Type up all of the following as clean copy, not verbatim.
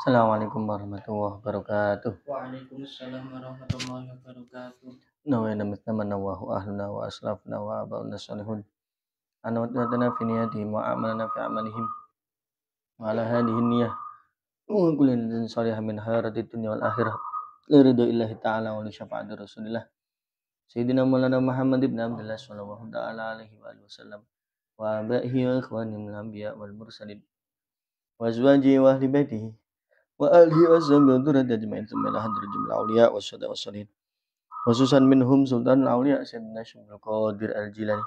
Assalamualaikum warahmatullahi wabarakatuh. Waalaikumsalam warahmatullahi wabarakatuh. Nawayna mitna wa ahluna wa aslafna wa abauna salihun. Anawatna fi niyatihim wa amalna fi amalihim. Wa ala hadihi niyah. Wa kullin salihah min khairati dunya wal akhirah. Liridho illahi ta'ala wa li syafa'ati rasulillah. Sayyidina Maulana Muhammad ibn Abdullah sallallahu ta'ala alaihi wa alihi wasallam. Wa abaihi wa ikhwani min anbiya wal mursalin. Wa azwajihi wa ahli baitihi. Wa alihi wa sahbihi wa dhurriyyati ajma'in. Thumma ila hadratil awliya wa syuhada wa salihin. Khususan minhum Sultan Aulia Sayyidina Syamsul Qadir Al-Jilani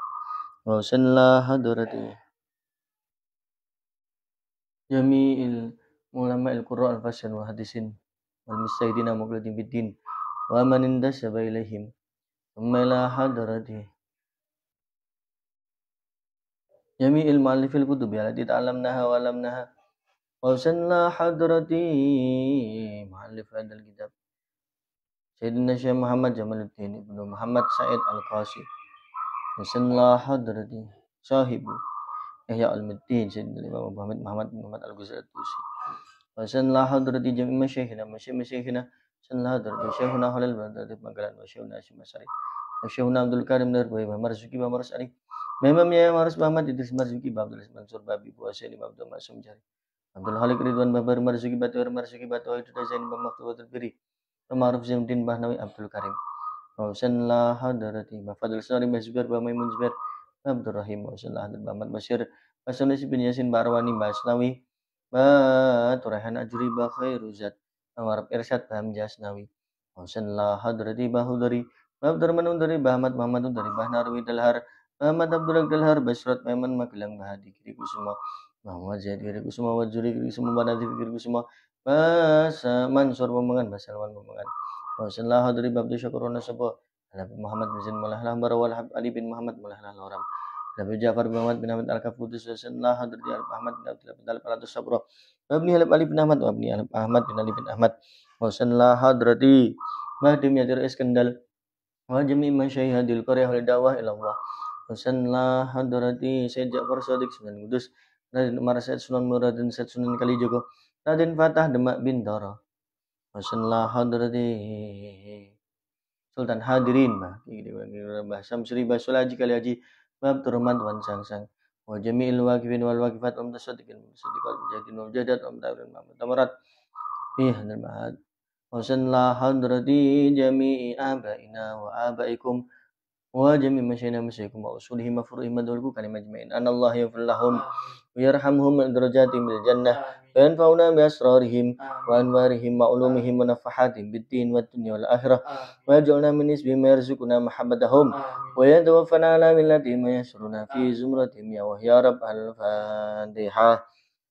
wa sanla hadrati jami'il ulama al-qurra al-fasyan wa hadisin wal mustahidina muqladin biddin wa man indasaba ilaihim thumma ila hadrati jami'il mu'allifil kutubi allati ta'allamnaha wa alamnaha wa sanla hadrati mu'allif hadzal kitab Sayyidina Syekh Muhammad Jamaluddin Ibnu Muhammad Said Al-Qasi wa sanla hadrati sahibu Ihya al-Muddin Sayyidina Imam Muhammad Al-Ghazali Al-Tusi wa sanla hadrati jami' masyayikhina sanla hadrati Syekhuna Halil Badrati Magalan wa Syekhuna Hashim Asyari wa Syekhuna Abdul Karim Darbawi wa Marzuki wa Marsali Memang ya Maras Muhammad Idris Marzuki Abdul Mansur Babi Buasili Abdul Masum Jari Abdul Halik Ridwan Babar Marzuki Batu itu Zain Bamaftuwatul Biri Ma'ruf Zainuddin Bahnawi Abdul Karim wa sanla hadrati Mafadil Sari Mazbar wa Maimun Zubair Abdul Rahim wa sanla hadrati Muhammad Bashir Wasanus bin Yasin Barwani Basnawi Turahan Ajri Ba Khairuzat Amarab Irsyad Baham Jasnawi Wasanla hadrati Bahudari Abdurrahman Undari Bahmat Muhammad Undari Bahnarwi Dalhar Bahmat Abdullah Dalhar Basrat Maiman Magelang Bahadi Kiri Kusuma Muhammad Zaid Kiri Kusuma Wajuri Kiri Kusuma Banadi Kiri Kusuma Basa Mansur Pemangan Basalwan Pemangan Wasanla hadrati Babdu Syakuruna Sabo Nabi Muhammad bin Zain Mulahlah Barawal Ali bin Muhammad Mulahlah Loram Nabi Ja'far bin Muhammad bin Ahmad Al-Kafudus Wasanlah hadrati Ahmad bin Abdullah bin Al-Palatus Sabro Wabni Halib Ali bin Ahmad Wabni Halib Ahmad bin Ali bin Ahmad Wasanlah hadrati Mahdi Miyadir Iskandal wa jami' masyayikh hadil qaryah wal da'wah ila Allah Wasanlah hadrati Sayyid Ja'far Shadiq Sunan Kudus Raden Umar Said Sunan Murad dan Said Sunan Kalijogo Raden Fatah Demak Bintoro Wasanlah hadrati Sultan Hadirin Mbah Samsuri Basulaji Kali Haji Bab Turman Wan Sangsang wa jami'il waqifin wal waqifat wa mutasaddiqin musaddiqal mujahidin wal mujahidat wa mutamarat hadal ma'ad wa sanla hadrati jami'i abaina wa abaikum wa jami' masyayina masyayikum wa usulihim wa furu'ihim madhulku kalimah jami'in anallah yaghfir lahum wa yarhamhum darajatihim bil jannah wa yanfa'una bi asrarihim wa anwarihim wa ulumihim wa nafahatihim bid din wa dunya wal akhirah wa yaj'alna min isbihim wa yarzuquna mahabbatahum wa yatawaffana ala millatihim wa yasruna fi zumratihim ya wahya rabb al-fatihah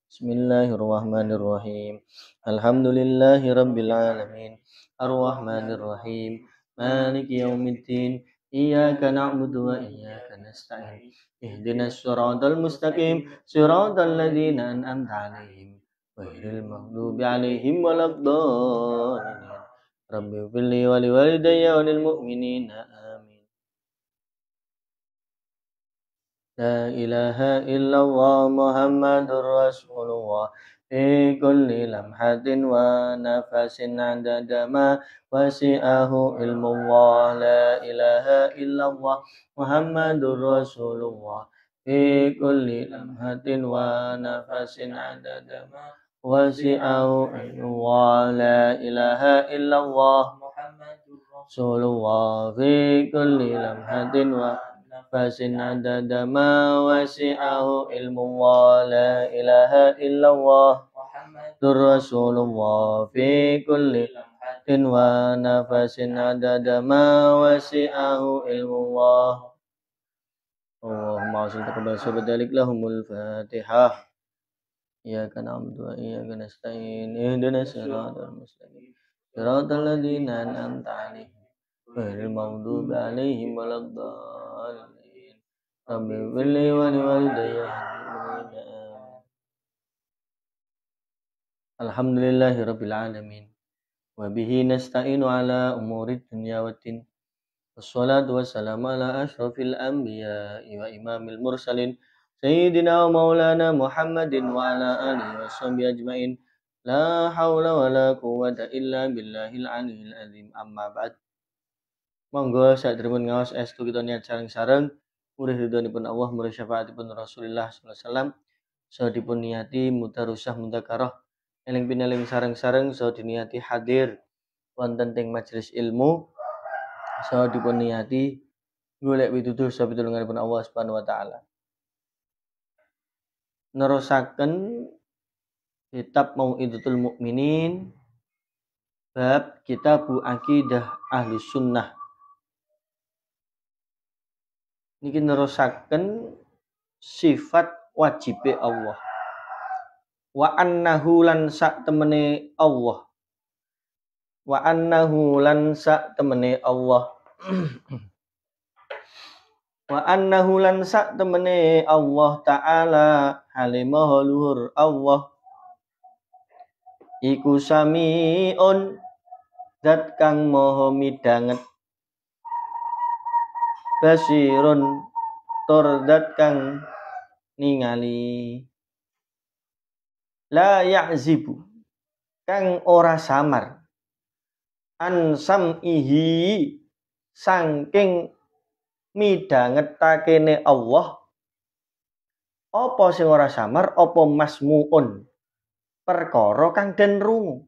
Bismillahirrahmanirrahim Alhamdulillahi rabbil alamin Ar-Rahmanir Rahim Maliki yaumiddin Iyyaka na'budu wa iyyaka nasta'in Ihdinas siratal mustaqim Siratal ladzina an'amta 'alaihim ghairil maghdubi 'alaihim waladdallin Rabbi ighfirli wa liwalidayya wa lil mu'minina amin La ilaha illallah Muhammadur Rasulullah Fi kulli lamhatin wa nafasin 'adada ma wasi'ahu ilmullah La ilaha illallah Muhammadur Rasulullah Fi kulli lamhatin wa nafasin 'adada ma wasi'ahu ilmullah La ilaha illallah Muhammadur Rasulullah Fi kulli lamhatin wa nafasin 'adada ma wasi'ahu ilmullah La ilaha illallah Muhammadur Rasulullah Fi kulli lamhatin wa nafasin 'adada ma wasi'ahu ilmullah Allahumma awsil taqabbal sabadalik lahumul fatihah Iyyaka na'budu wa iyyaka nasta'in ihdinas siratal mustaqim siratal ladzina an'amta 'alaihim ghairil maghdubi 'alaihim waladdallin Rabbi ighfirli wa liwalidayya Alhamdulillahi rabbil alamin wa bihi nasta'inu ala umurid dunya waddin wassalatu wassalamu ala asyrafil anbiya'i wa imamil mursalin sayyidina wa maulana Muhammadin wa ala alihi wa sahbihi ajmain La haula wa la quwwata illa billahil aliyil azim. Amma ba'd. Monggo sadherepun ngaos estu kita niat sareng-sareng murid ridhonipun Allah, murid syafaatipun Rasulullah sallallahu alaihi wasallam. Saha dipun niati mudarusah mudzakarah eling pineling sareng-sareng saha diniati hadir wonten teng majelis ilmu. Saha dipun niati golek pituduh saha pitulunganipun Allah Subhanahu wa taala. Nerusaken kitab Mau'izatul Mukminin bab Kitabu Aqidah Ahlus Sunnah. Niki nerusaken sifat wajibe Allah. Wa annahu lan sak temene Allah. Wa annahu lan sak temene Allah. Wa annahu lan sak temene Allah Ta'ala halimaha luhur Allah. Iku samiun zat kang maha midanget. Basirun tur zat kang ningali. La ya'zibu kang ora samar an sam'ihi saking midhangetakene Allah apa sing ora samar apa masmuun perkara kang den rungu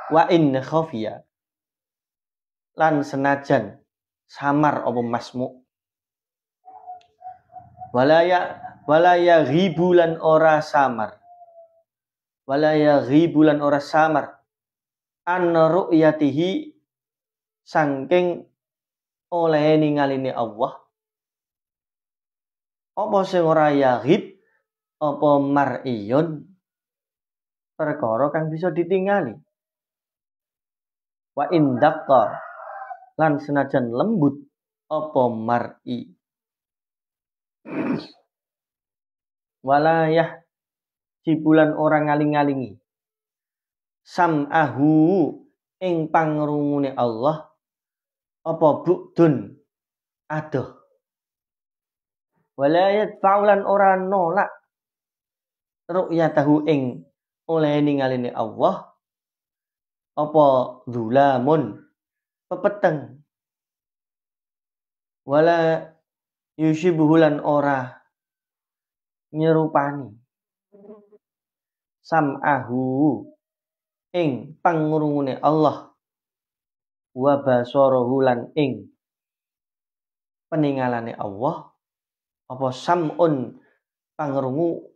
wa in khafiya lan senajan samar apa masmu walaya ghibulan ora samar an ru'yatihi saking oleh ningaline Allah apa sing ora yaghib apa mar'iyun perkara kang bisa ditingali wa indaqqa lan senajan lembut apa mar'i walayah cipulan orang ngaling-ngalingi sam'ahu ing pangrungune Allah apa bu'dun adoh walayat faulan ora nolak ru'yatahu ing oleh ningaline Allah apa dzulamun pepeteng wala yushibuhulan ora nyerupani sam'ahu ing pangrungune Allah wa basarahu lan ing peningalane Allah apa sam'un pangrungu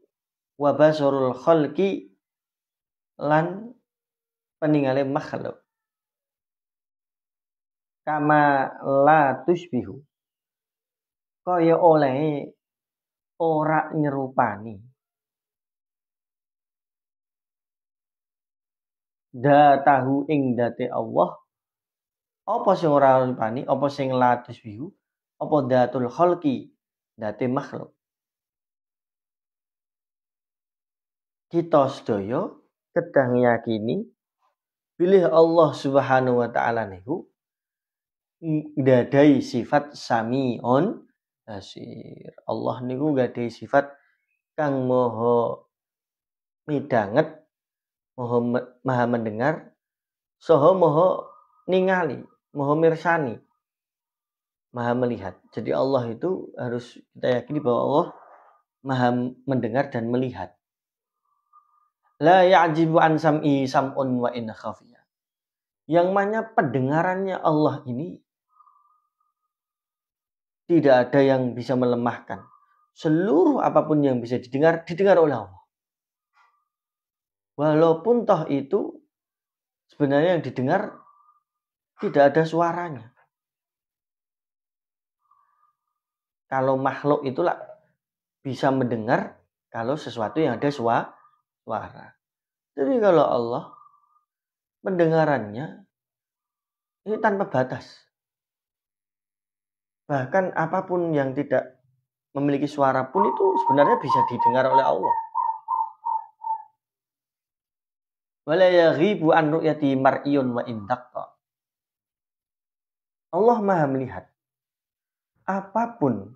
wa basarul khalqi lan peningale makhluk kama la tusbihu kaya oleh ora nyerupani datahu ing date Allah apa sing ora nyerupani apa sing la tusbihu apa datul khalqi date makhluk kita sedaya kedah ngiyakini bilih Allah Subhanahu wa taala niku nggadahi sifat samiun basir. Allah niku nggadahi sifat kang maha midanget, maha mendengar, saha maha ningali, maha mirsani, maha melihat. Jadi Allah itu harus kita yakini bahwa Allah maha mendengar dan melihat. La ya'jibu an sam'i sam'un wa in khafiya. Yang mana pendengarannya Allah ini tidak ada yang bisa melemahkan. Seluruh apapun yang bisa didengar oleh Allah. Walaupun toh itu sebenarnya yang didengar tidak ada suaranya. Kalau makhluk itulah bisa mendengar kalau sesuatu yang ada suara. Jadi kalau Allah pendengarannya ini tanpa batas. Bahkan apapun yang tidak memiliki suara pun itu sebenarnya bisa didengar oleh Allah. Wala yaghibu an ru'yati mar'iyun wa indaqqa. Allah Maha melihat. Apapun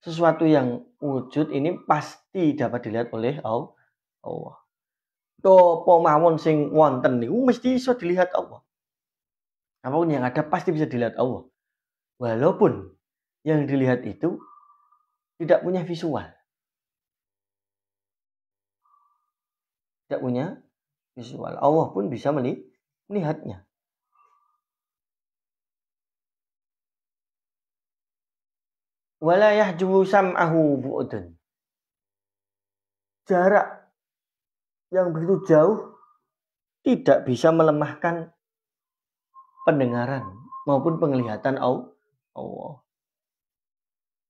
sesuatu yang wujud ini pasti dapat dilihat oleh Allah. apa mawon sing wonten niku mesti iso dilihat Allah. Apapun yang ada pasti bisa dilihat Allah. Walaupun yang dilihat itu tidak punya visual. Tidak punya visual. Allah pun bisa melihatnya. Wala yahjubu sam'ahu bu'dun. Jarak yang begitu jauh tidak bisa melemahkan pendengaran maupun penglihatan Allah.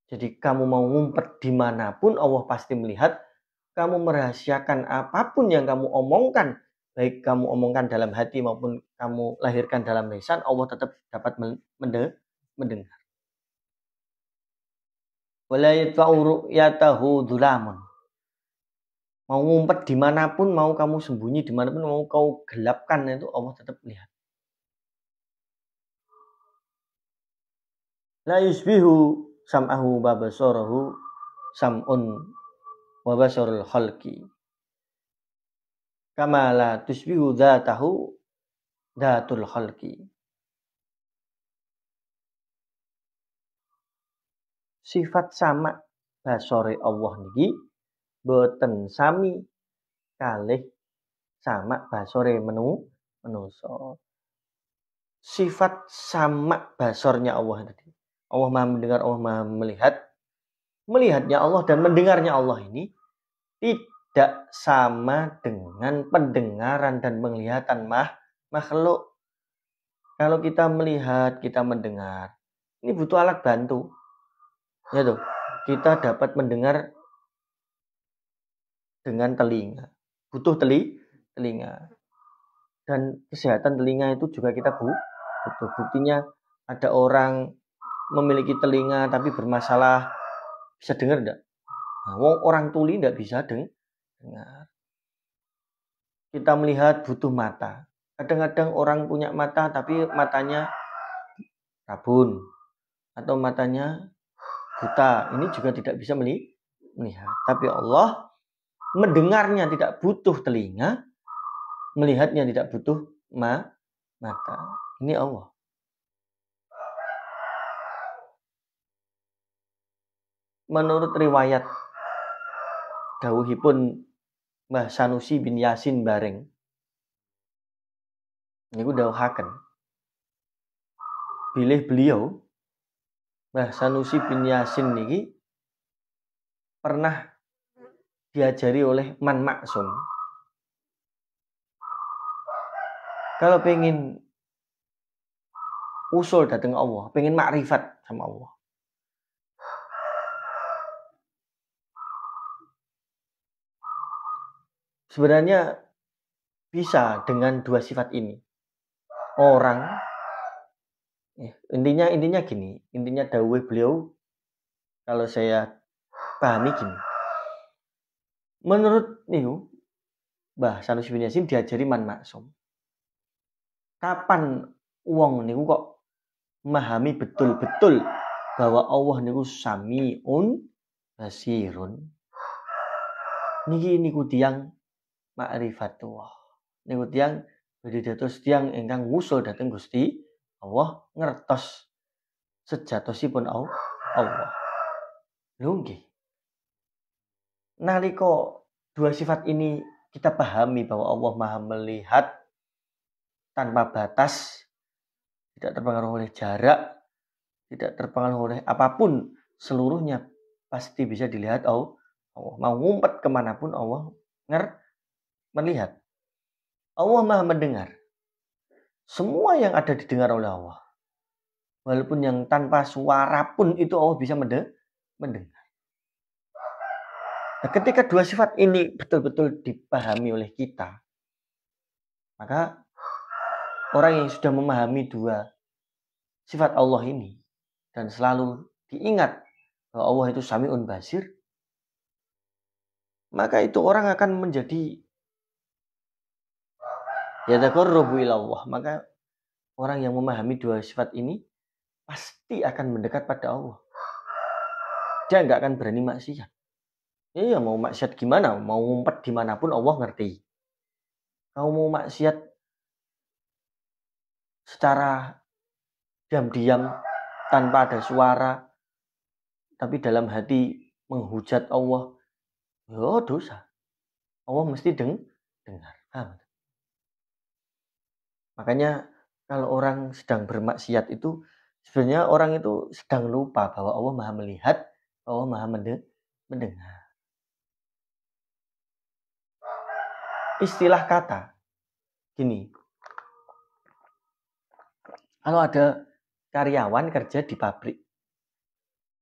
Jadi kamu mau ngumpet dimanapun Allah pasti melihat. Kamu merahasiakan apapun yang kamu omongkan, baik kamu omongkan dalam hati maupun kamu lahirkan dalam lisan, Allah tetap dapat mendengar. Wala yatfa'u ru'yatahu dhulamun. Mau ngumpet dimanapun, mau kamu sembunyi dimanapun, mau kau gelapkan, itu Allah tetap melihat. La yusbihu sam'ahu babasarahu sam'un wa basarul khalqi. Kama la tusbihu dhatahu dhatul khalqi. Sifat sama basore Allah niki boten sami kalih sama basore manusa. Sifat sama basornya Allah tadi. Allah Maha mendengar, Allah Maha melihat. Melihatnya Allah dan mendengarnya Allah ini tidak sama dengan pendengaran dan penglihatan makhluk. Kalau kita melihat, kita mendengar, ini butuh alat bantu. Ya tuh, kita dapat mendengar dengan telinga. Butuh telinga. Dan kesehatan telinga itu juga kita butuh. Buktinya ada orang memiliki telinga tapi bermasalah, bisa dengar enggak? Nah, orang tuli enggak bisa dengar. Kita melihat butuh mata. Kadang-kadang orang punya mata tapi matanya rabun atau matanya buta. Ini juga tidak bisa melihat. Tapi Allah mendengarnya tidak butuh telinga, melihatnya tidak butuh mata. Ini Allah. Menurut riwayat dawuhipun Mbah Sanusi bin Yasin bareng, niku dawuhaken bilih beliau Mbah Sanusi bin Yasin niki pernah diajari oleh Man Maksum. Kalau pengen usul datang Allah, pengen makrifat sama Allah, sebenarnya bisa dengan dua sifat ini. Orang, intinya gini, intinya dawuh beliau kalau saya pahami gini. Menurut niku Mbah Sanusi bin Yasin diajari Man Maksum. Kapan wong niku kok memahami betul-betul bahwa Allah niku Samiun Basirun. Niku tiyang ma'rifatullah. Niku tiyang badhe dados tiyang ingkang wusul dhateng Gusti Allah, ngertos sejatosipun Allah. Lho nggih. Nalika dua sifat ini kita pahami bahwa Allah Maha melihat tanpa batas, tidak terpengaruh oleh jarak, tidak terpengaruh oleh apapun, seluruhnya pasti bisa dilihat Allah. Mau ngumpet kemanapun Allah melihat. Allah Maha mendengar. Semua yang ada didengar oleh Allah. Walaupun yang tanpa suara pun itu Allah bisa mendengar. Nah, ketika dua sifat ini betul-betul dipahami oleh kita, maka orang yang sudah memahami dua sifat Allah ini dan selalu diingat bahwa Allah itu Sami'un Basir, maka itu orang akan menjadi yataqarrabu ila Allah. Maka orang yang memahami dua sifat ini pasti akan mendekat pada Allah. Dia nggak akan berani maksiat. Iya, mau maksiat gimana? Mau ngumpet dimanapun Allah ngerti. Kamu mau maksiat secara diam-diam tanpa ada suara, tapi dalam hati menghujat Allah, ya dosa. Allah mesti dengar. Makanya kalau orang sedang bermaksiat itu sebenarnya orang itu sedang lupa bahwa Allah Maha melihat, Allah Maha mendengar. Istilah kata gini. Kalau ada karyawan kerja di pabrik.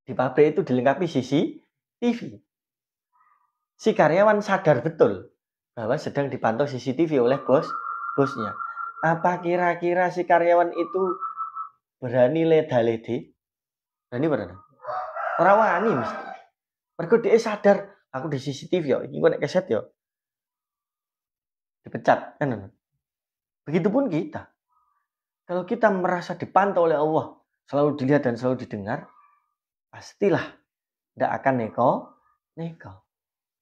Di pabrik itu dilengkapi CCTV. Si karyawan sadar betul bahwa sedang dipantau CCTV oleh bosnya. Apa kira-kira si karyawan itu berani leda-lede? Berani? Ora wani mesti. Mergo dhek sadar aku di CCTV yo, iki kok nek keset yo. Dipecat kan. Begitupun kita. Kalau kita merasa dipantau oleh Allah, selalu dilihat dan selalu didengar, pastilah tidak akan neko.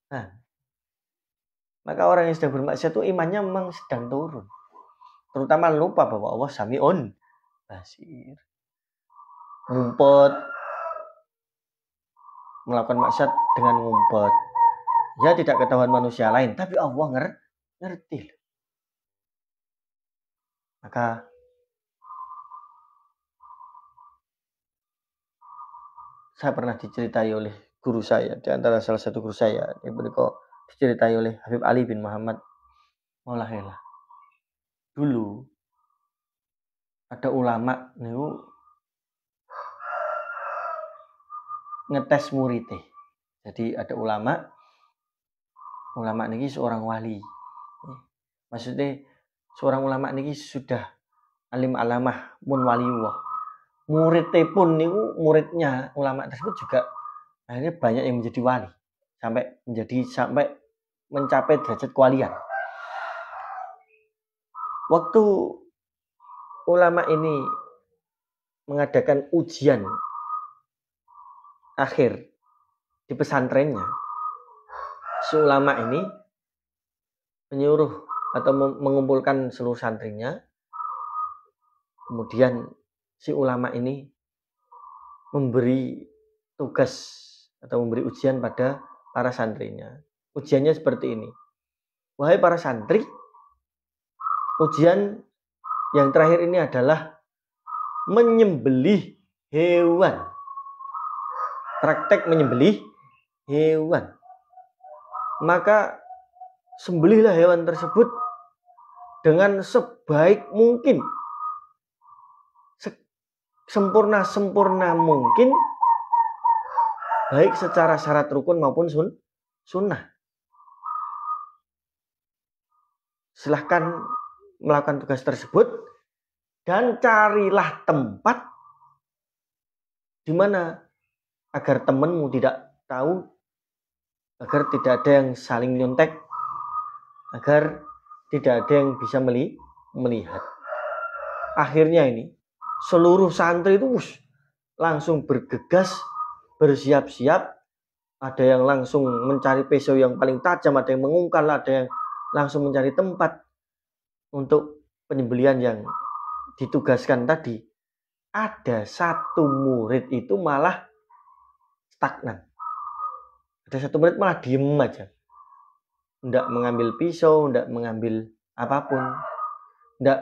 Nah, maka orang yang sedang bermaksiat itu imannya memang sedang turun. Terutama lupa bahwa Allah Sami'un Basir. Ngumpet, melakukan maksiat dengan ngumpet. Ya tidak ketahuan manusia lain, tapi Allah ngerti. Maka saya pernah diceritai oleh guru saya, di antara salah satu guru saya, yang diceritai oleh Habib Ali bin Muhammad Maulahillah. Dulu ada ulama niku ngetes muridnya. Jadi ada ulama niki seorang wali. Maksudnya seorang ulama niki sudah alim alamah mun waliullah. Muridnya pun niku muridnya ulama tersebut juga akhirnya banyak yang menjadi wali sampai mencapai derajat kewalian. Waktu ulama ini mengadakan ujian akhir di pesantrennya, si ulama ini menyuruh atau mengumpulkan seluruh santrinya. Kemudian si ulama ini memberi tugas atau memberi ujian pada para santrinya. Ujiannya seperti ini. Wahai para santri, ujian yang terakhir ini adalah menyembelih hewan. Praktek menyembelih hewan. Maka sembelihlah hewan tersebut dengan sebaik mungkin. Sempurna mungkin, baik secara syarat rukun maupun sunnah. Silahkan melakukan tugas tersebut dan carilah tempat di mana agar temanmu tidak tahu, agar tidak ada yang saling nyontek, agar tidak ada yang bisa melihat. Akhirnya ini seluruh santri itu langsung bergegas, bersiap-siap. Ada yang langsung mencari pisau yang paling tajam, ada yang mengungkal, ada yang langsung mencari tempat untuk penyembelihan yang ditugaskan tadi. Ada satu murid itu malah stagnan. Ada satu murid malah diem aja. Nggak mengambil pisau, nggak mengambil apapun. Nggak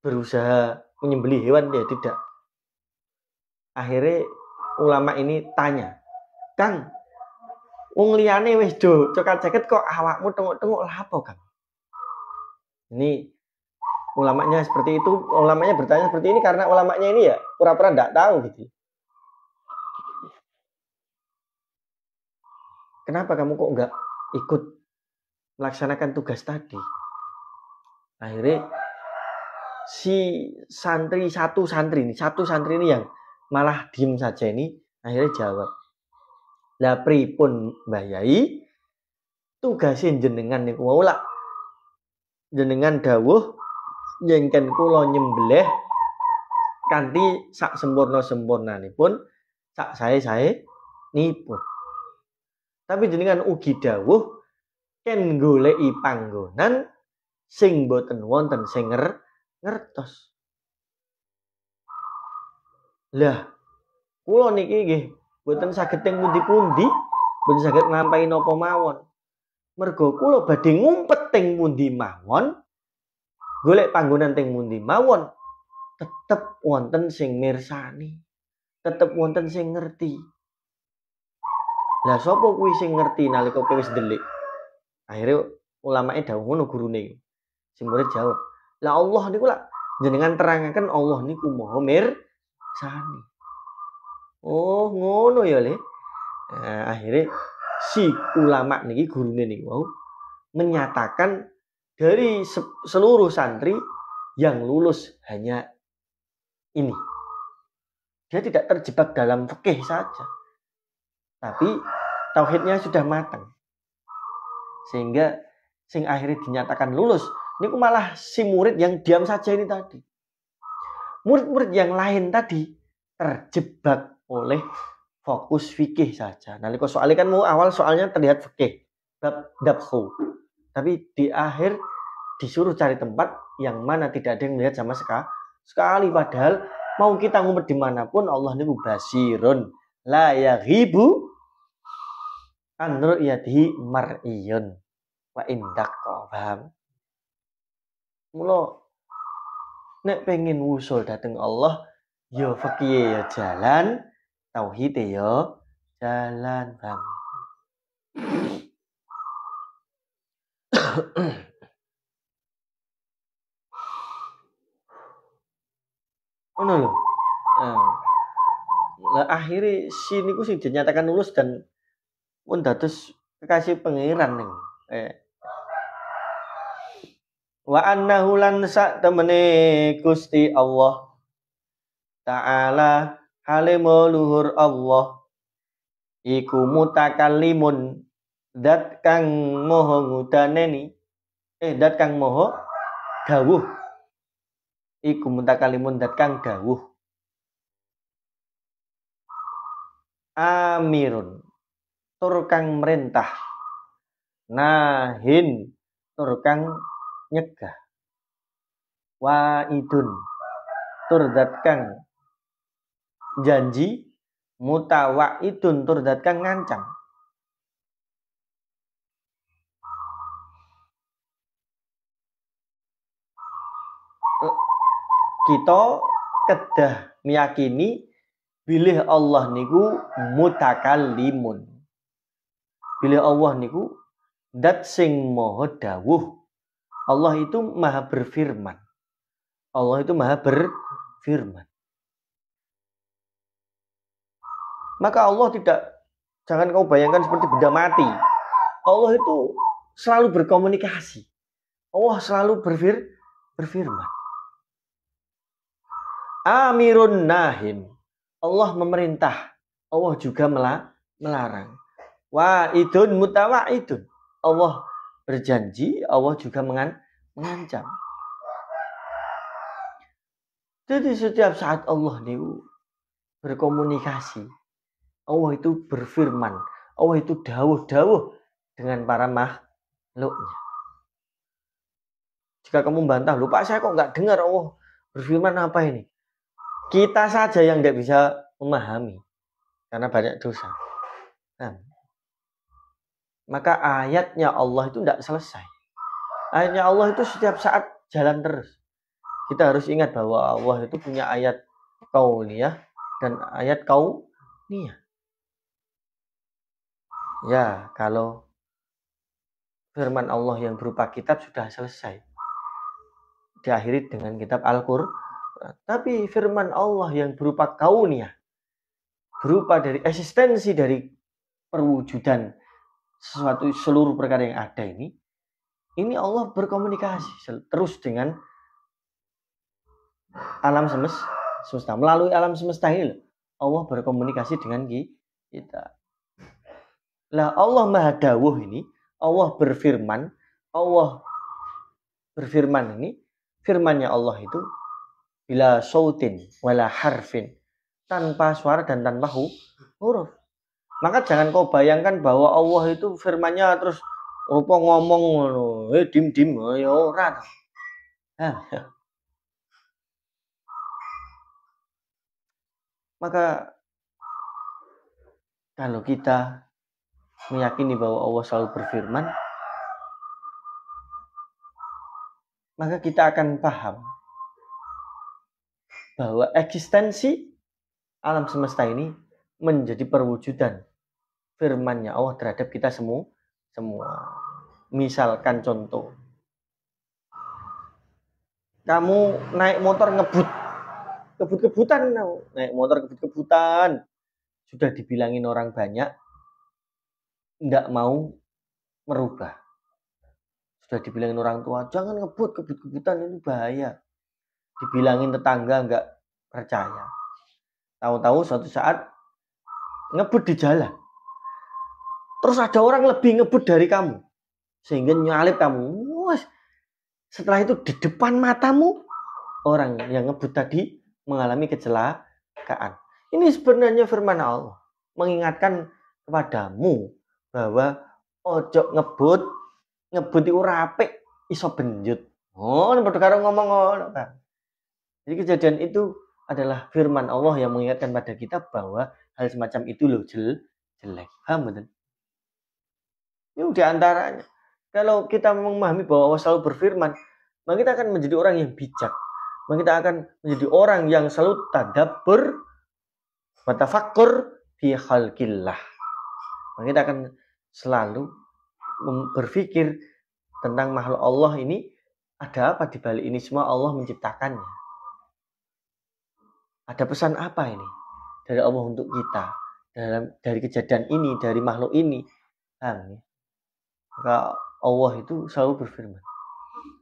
berusaha menyembelih hewan, dia tidak. Akhirnya ulama ini tanya, Kang, wong liyane wis do cokat jaket kok awakmu tengok-tengok lah apa, Kang? Ini ulamanya seperti itu, ulamanya bertanya seperti ini karena ulamanya ini ya pura-pura enggak tahu gitu. Kenapa kamu kok enggak ikut melaksanakan tugas tadi? Akhirnya satu santri ini yang malah diem saja ini akhirnya jawab, lah pripun Mbah Yai, tugasin jenengan niku mau lah jenengan dawuh jengken kula nyembelih kanthi sak sempurna-sempurnanipun sak sae nipun. Tapi jenengan ugi dawuh ken goleki panggonan sing boten wonten sing ngertos. Lah, kula niki nggih boten saged teng pundi-pundi, boten saged nglampahi napa mawon. Mergo kula badhe ngumpet teng pundi mawon, golek panggonan teng pundi mawon, tetep wonten sing mirsani, tetep wonten sing ngerti. Lah sapa kuwi sing ngerti nalika kowe wis ndelik? Akhire ulamae dawuh ngono gurune. Si murid jawab, "Lah Allah niku lak jenengan terangaken Allah niku Maha mirsani." Oh, ngono ya, Le. Nah, akhirnya si ulama niki gurune niku wau menyatakan dari seluruh santri yang lulus hanya ini. Dia tidak terjebak dalam fikih saja. Tapi tauhidnya sudah matang. Sehingga sing akhirnya dinyatakan lulus niku malah si murid yang diam saja ini tadi. Murid-murid yang lain tadi terjebak oleh fokus fikih saja. Nalika soalnya kan mau awal soalnya terlihat fikih, bab dabhu. Tapi di akhir disuruh cari tempat yang mana tidak ada yang melihat sama sekali. Padahal mau kita ngumpet dimanapun Allah niku basirun la yaghibu an ru'yatihi mar'iyun wa indak paham. Mula nek pengen wusul dateng Allah ya fikih ya jalan, tauhid ya jalan, paham. Ngono lho. Lah akhirnya si niku sing dinyatakan lulus dan pun dados kekasih pangeran ning. Wa annahu lan sak temene Gusti Allah Ta'ala halimu luhur Allah iku mutakallimun dat kang moho ngudaneni dat kang moho dawuh iku mutakallimun dat kang dawuh amirun tur kang merintah nahin tur kang nyegah waidun tur dat kang janji mutawaidun tur dat kang ngancam. Kita kedah meyakini bilih Allah niku mutakallimun. Bilih Allah niku dat sing maha dawuh. Allah itu maha berfirman. Allah itu maha berfirman. Maka Allah tidak, jangan kau bayangkan seperti benda mati. Allah itu selalu berkomunikasi. Allah selalu berfirman. Amirun nahin. Allah memerintah. Allah juga melarang. Wa'idun mutawa'idun. Allah berjanji, Allah juga mengancam. Jadi setiap saat Allah niku berkomunikasi. Allah itu berfirman. Allah itu dawuh-dawuh dengan para makhluknya. Jika kamu bantah, lupa saya kok nggak dengar Allah berfirman apa ini? Kita saja yang tidak bisa memahami karena banyak dosa. Nah, maka ayatnya Allah itu tidak selesai. Ayatnya Allah itu setiap saat jalan terus. Kita harus ingat bahwa Allah itu punya ayat kauniyah dan ayat kauniyah. Ya, kalau firman Allah yang berupa kitab sudah selesai. Diakhiri dengan kitab Al-Qur'an. Tapi firman Allah yang berupa kauniyah, berupa dari eksistensi dari perwujudan sesuatu seluruh perkara yang ada ini Allah berkomunikasi terus dengan alam semesta. Melalui alam semesta ini Allah berkomunikasi dengan kita. Lah Allah Maha Dawuh ini, Allah berfirman ini, firmannya Allah itu bila sautin wala harfin, tanpa suara dan tanpa huruf. Maka jangan kau bayangkan bahwa Allah itu firmannya terus Rupa ngomong ngono, dim-dim ya ora to. Maka kalau kita meyakini bahwa Allah selalu berfirman, maka kita akan paham bahwa eksistensi alam semesta ini menjadi perwujudan firman-Nya Allah terhadap kita semua. Misalkan contoh, kamu naik motor kebut-kebutan, naik motor kebut-kebutan, sudah dibilangin orang banyak, enggak mau merubah. Sudah dibilangin orang tua, jangan ngebut, kebut-kebutan ini bahaya. Dibilangin tetangga enggak percaya. Tahu-tahu suatu saat ngebut di jalan. Terus ada orang lebih ngebut dari kamu. Sehingga nyalip kamu. Setelah itu di depan matamu, orang yang ngebut tadi mengalami kecelakaan. Ini sebenarnya firman Allah. Mengingatkan kepadamu bahwa ojo ngebut itu rapik iso benjut. Oh, ini karo ngomong ngono. Jadi kejadian itu adalah firman Allah yang mengingatkan pada kita bahwa hal semacam itu loh jelek. Paham betul? Ini diantaranya. Kalau kita memahami bahwa Allah selalu berfirman, maka kita akan menjadi orang yang bijak. Maka kita akan menjadi orang yang selalu tadabbur, watafakkur fi khalqillah. Maka kita akan selalu berpikir tentang makhluk Allah ini, ada apa di balik ini semua Allah menciptakannya. Ada pesan apa ini dari Allah untuk kita dari kejadian ini, dari makhluk ini. Maka Allah itu selalu berfirman.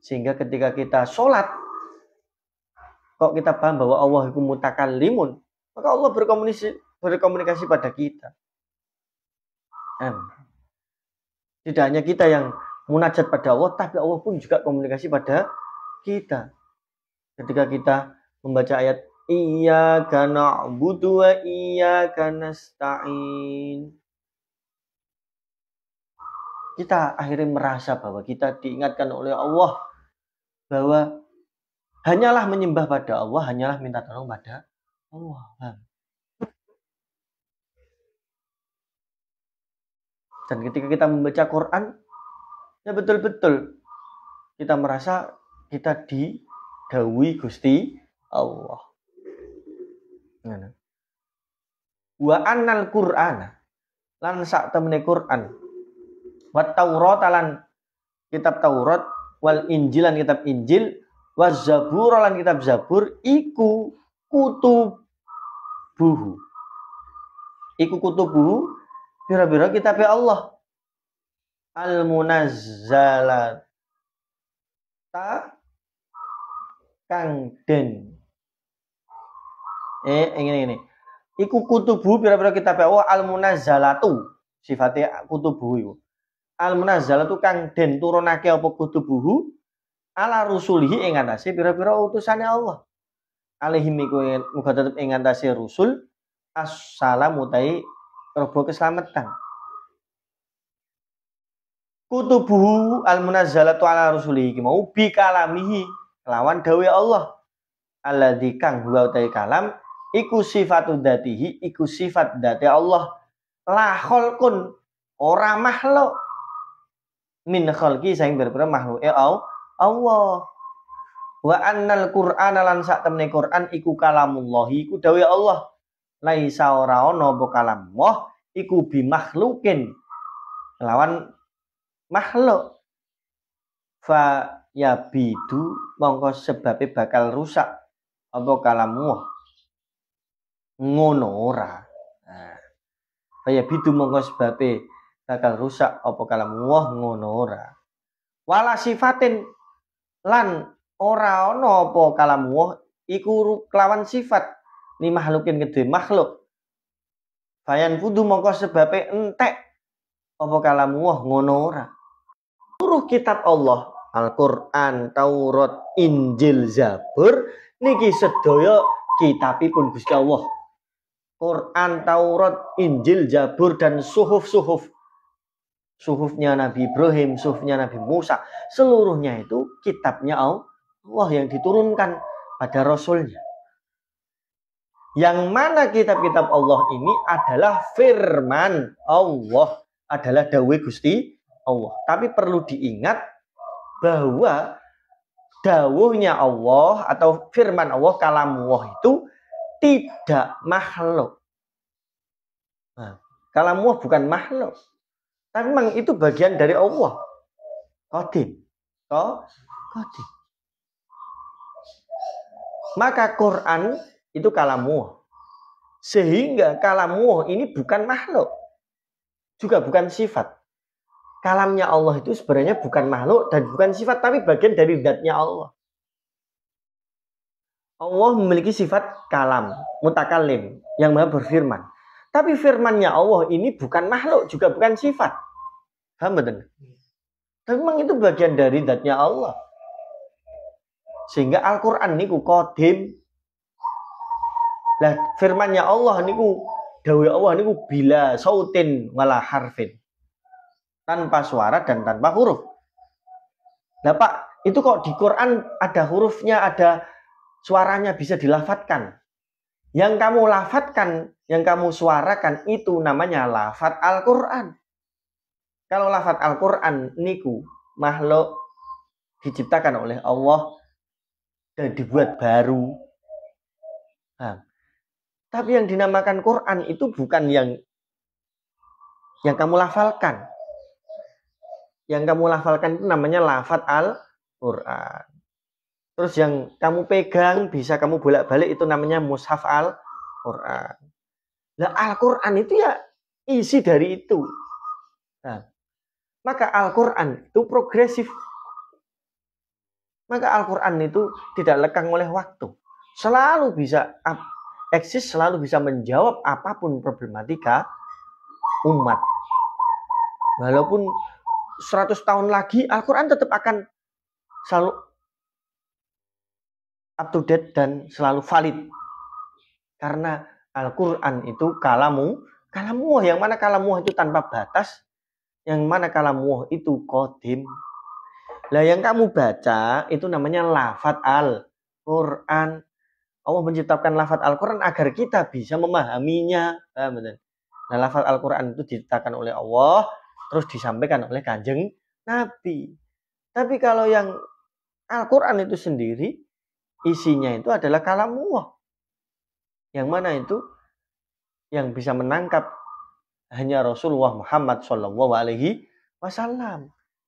Sehingga ketika kita sholat, kok kita paham bahwa Allah itu mutakallimun, maka Allah berkomunikasi pada kita. Tidak hanya kita yang munajat pada Allah, tapi Allah pun juga komunikasi pada kita. Ketika kita membaca ayat Iyyaka na'budu wa iyyaka nasta'in, kita akhirnya merasa bahwa kita diingatkan oleh Allah bahwa hanyalah menyembah pada Allah, hanyalah minta tolong pada Allah. Dan ketika kita membaca Quran, ya betul-betul kita merasa kita didhawuhi Gusti Allah. Wa annal Qur'ana lan sak temene Quran, wa Taurat lan kitab Taurat, wal Injil lan kitab Injil, wa Zabur lan kitab Zabur, iku kutubuhu. Iku kutubuhu bira-bira kitab Allah al-munazzalata kang den ini iku kutubu bira-bira kitab Allah al-munazzalatu, sifatnya kutubu iku al-munazzalatu kang den turunake apa kutubuhu ala rusulihi ing atase bira-bira utusane Allah alaihim iku muga tetep ing atase rusul assalamu tai robo keselamatan. Kutubuhu al-munazzalatu ala rusulihi mau bi kalamihi lawan dawe Allah alladzi kang huwa utai kalam iku sifatu dzatihi, iku sifat dzati Allah, la khalqun ora makhluk min khalqi saing berbeda makhluk Allah. Wa annal Qur'ana lan sak temene Quran iku kalamullahi, iku dawe Allah, laisa ora ana apa kalam Allah iku bi makhlukin lawan makhluk. Fa ya bidu mongko sebabe bakal rusak apa kalammu ngono ora. Fa ya bidu mongko sebabe bakal rusak apa kalammu ngono ora. Wala sifatin lan ora ana apa kalammu iku kelawan sifat ni makhlukin kedhe makhluk. Bayan kudu mongko sebabe entek apa kalammu ngono ora. Seluruh kitab Allah, Al-Qur'an, Taurat, Injil, Zabur niki sedaya kitabipun Gusti Allah. Quran, Taurat, Injil, Zabur dan suhuf-suhuf suhufnya Nabi Ibrahim, suhufnya Nabi Musa, seluruhnya itu kitabnya Allah yang diturunkan pada Rasulnya. Yang mana kitab-kitab Allah ini adalah firman Allah, adalah dawuh Gusti Allah. Tapi perlu diingat bahwa dawuhnya Allah atau firman Allah, kalamullah itu tidak makhluk. Nah, kalamullah bukan makhluk. Tapi memang itu bagian dari Allah. Qadim. Qadim. Maka Quran itu kalamullah. Sehingga kalamullah ini bukan makhluk. Juga bukan sifat. Kalamnya Allah itu sebenarnya bukan makhluk dan bukan sifat, tapi bagian dari zatnya Allah. Allah memiliki sifat kalam, mutakalim, yang maha berfirman. Tapi firmannya Allah ini bukan makhluk, juga bukan sifat. Paham betul? Tapi memang itu bagian dari zatnya Allah. Sehingga Al-Quran niku qadim. Lah firmannya Allah niku, dawuh Allah niku bila sautin wala harfin. Tanpa suara dan tanpa huruf. Nah Pak, itu kok di Quran ada hurufnya, ada suaranya, bisa dilafatkan. Yang kamu lafatkan, yang kamu suarakan itu namanya lafat Al-Quran. Kalau lafat Al-Quran niku makhluk diciptakan oleh Allah dan dibuat baru. Nah, tapi yang dinamakan Quran itu bukan yang kamu lafalkan. Yang kamu lafalkan itu namanya lafat Al-Quran. Terus yang kamu pegang, bisa kamu bolak-balik, itu namanya mushaf Al-Quran. Nah, Al-Quran itu ya isi dari itu. Nah, maka Al-Quran itu progresif. Maka Al-Quran itu tidak lekang oleh waktu. Selalu bisa eksis, selalu bisa menjawab apapun problematika umat. Walaupun 100 tahun lagi, Al-Quran tetap akan selalu up to date dan selalu valid. Karena Al-Quran itu kalamuh, yang mana kalamuh itu tanpa batas, yang mana kalamuh itu qadim. Lah yang kamu baca itu namanya lafat Al-Quran. Allah menciptakan lafat Al-Quran agar kita bisa memahaminya. Nah, lafat Al-Quran itu diciptakan oleh Allah, terus disampaikan oleh Kanjeng Nabi. Tapi kalau yang Al-Quran itu sendiri, isinya itu adalah kalamullah. Yang mana itu yang bisa menangkap hanya Rasulullah Muhammad SAW.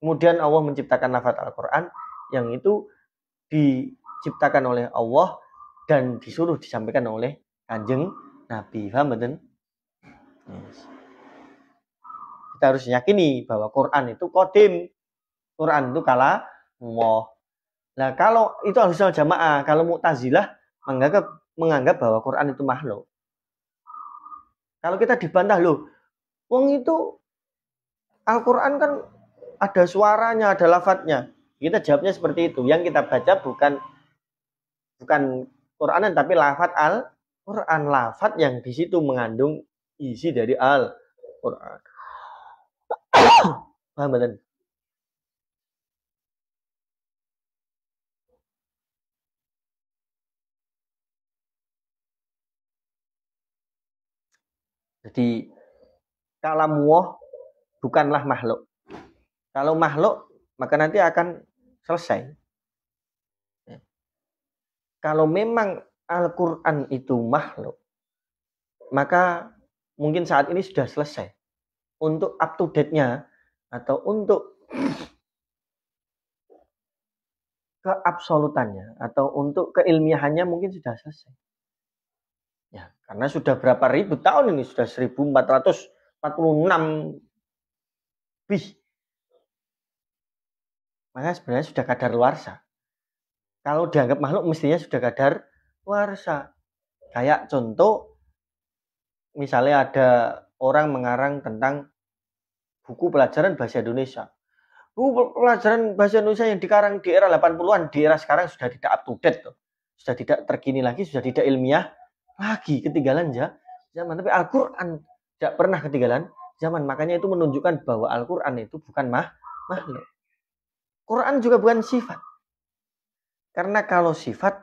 Kemudian Allah menciptakan lafaz Al-Quran yang itu diciptakan oleh Allah dan disuruh disampaikan oleh Kanjeng Nabi. Paham betul? Yes. Kita harus yakini bahwa Quran itu qadim. Quran itu kalamullah. Nah, kalau itu Ahlussunnah Jamaah, kalau Mu'tazilah menganggap bahwa Quran itu makhluk. Kalau kita dibantah, loh, wong itu Al-Quran kan ada suaranya, ada lafadznya. Kita jawabnya seperti itu. Yang kita baca bukan Quranan, tapi lafadz Al-Quran, lafadz yang di situ mengandung isi dari Al-Quran. Paham betul? Jadi kalamullah bukanlah makhluk. Kalau makhluk maka nanti akan selesai. Kalau memang Al-Quran itu makhluk, maka mungkin saat ini sudah selesai. Untuk up to date-nya atau untuk keabsolutannya atau untuk keilmiahannya mungkin sudah selesai. Ya, karena sudah berapa ribu tahun ini, sudah 1446 lebih. Maka sebenarnya sudah kadaluarsa. Kalau dianggap makhluk mestinya sudah kadaluarsa. Kayak contoh, misalnya ada orang mengarang tentang buku pelajaran bahasa Indonesia. Buku pelajaran bahasa Indonesia yang dikarang di era 80-an, di era sekarang sudah tidak up to date. Sudah tidak terkini lagi, sudah tidak ilmiah lagi, ketinggalan zaman. Tapi Al-Quran tidak pernah ketinggalan zaman. Makanya itu menunjukkan bahwa Al-Quran itu bukan makhluk. Quran juga bukan sifat. Karena kalau sifat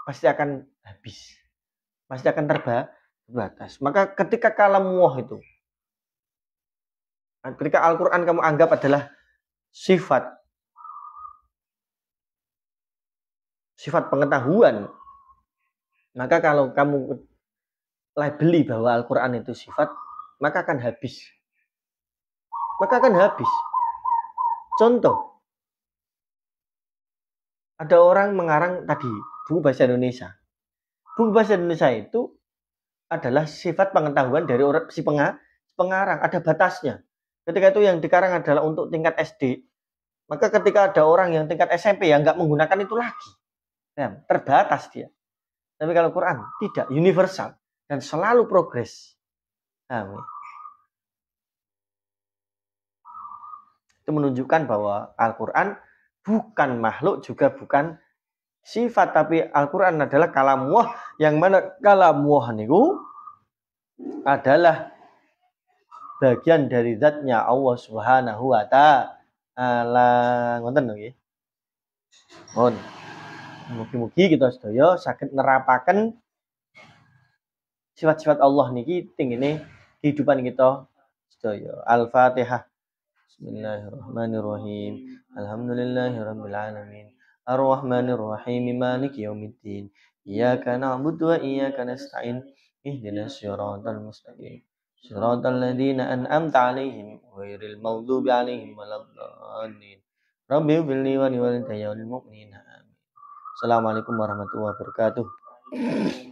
pasti akan habis. Pasti akan terbatas. Maka ketika kalamullah itu, ketika Al-Quran kamu anggap adalah sifat pengetahuan, maka kalau kamu labeli bahwa Al-Quran itu sifat, maka akan habis. Contoh, ada orang mengarang tadi buku bahasa Indonesia. Buku bahasa Indonesia itu adalah sifat pengetahuan dari orang si pengarang, ada batasnya. Ketika itu yang dikarang adalah untuk tingkat SD, maka ketika ada orang yang tingkat SMP yang nggak menggunakan itu lagi, ya, terbatas dia. Tapi kalau Quran tidak, universal dan selalu progres. Itu menunjukkan bahwa Al-Quran bukan makhluk, juga bukan sifat, tapi Al-Quran adalah kalamullah, yang mana kalamullah niku adalah bagian dari zatnya Allah Subhanahu wa ta'ala. Ngoten nggih. Mohon mugi-mugi kita sedaya saged nerapaken sifat-sifat Allah niki teng ngene kehidupan kita sedaya. Al-Fatihah. Bismillahirrahmanirrahim. Alhamdulillahirabbil alamin. Ar-Rahmanir Rahim. Maliki yaumiddin. Iyyaka na'budu wa iyyaka nasta'in. Ihdinas siratal mustaqim. Siratal ladzina an'amta 'alaihim ghairil maghdubi 'alaihim waladdallin. Rabbi ighfirli wa li walidayya wal mu'minina. Amin. Assalamualaikum warahmatullahi wabarakatuh.